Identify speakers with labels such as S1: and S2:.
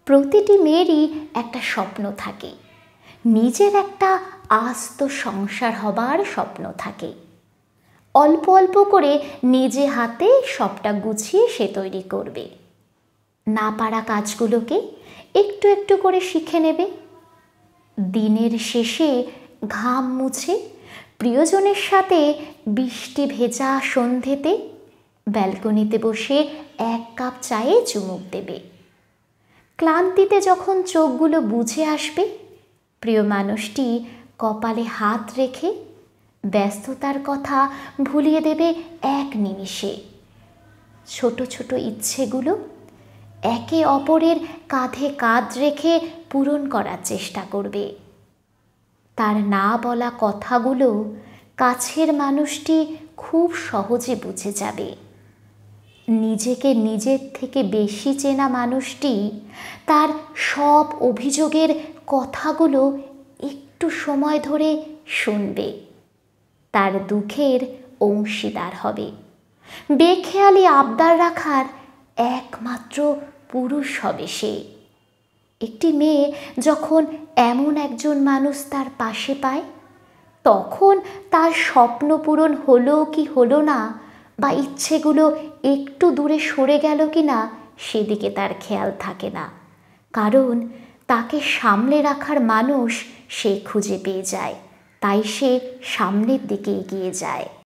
S1: প্রতিটি মেয়েরই একটা স্বপ্ন থাকে, নিজের একটা আস্ত সংসার হবার স্বপ্ন থাকে। অল্প অল্প করে নিজে হাতে সবটা গুছিয়ে সে তৈরি করবে। না পারা কাজগুলোকে একটু একটু করে শিখে নেবে। দিনের শেষে ঘাম মুছে প্রিয়জনের সাথে বৃষ্টি ভেজা সন্ধেতে ব্যালকনিতে বসে 1 কাপ চায়ে চুমুক দেবে। ক্লান্তিতে যখন চোখগুলো বুজে আসবে, প্রিয় মানুষটি কপালে হাত রেখে ব্যস্ততার কথা ভুলিয়ে দেবে 1 নিমিষে। ছোট ছোট ইচ্ছেগুলো একে অপরের কাঁধে কাঁধ রেখে পূরণ করার চেষ্টা করবে। তার না বলা কথাগুলো কাছের মানুষটি খুব সহজে বুঝে যাবে। নিজেকে নিজের থেকে বেশি চেনা মানুষটি তার সব অভিযোগের কথাগুলো একটু সময় ধরে শুনবে, তার দুঃখের অংশীদার হবে। বেখেয়ালি আবদার রাখার একমাত্র পুরুষ হবে সে। একটি মেয়ে যখন এমন একজন মানুষ তার পাশে পায়, তখন তার স্বপ্ন পূরণ হলো কি হলো না, বা ইচ্ছেগুলো একটু দূরে সরে গেল কি না, সেদিকে তার খেয়াল থাকে না। কারণ তাকে সামলে রাখার মানুষ সে খুঁজে পেয়ে যায়, তাই সে সামনের দিকে এগিয়ে যায়।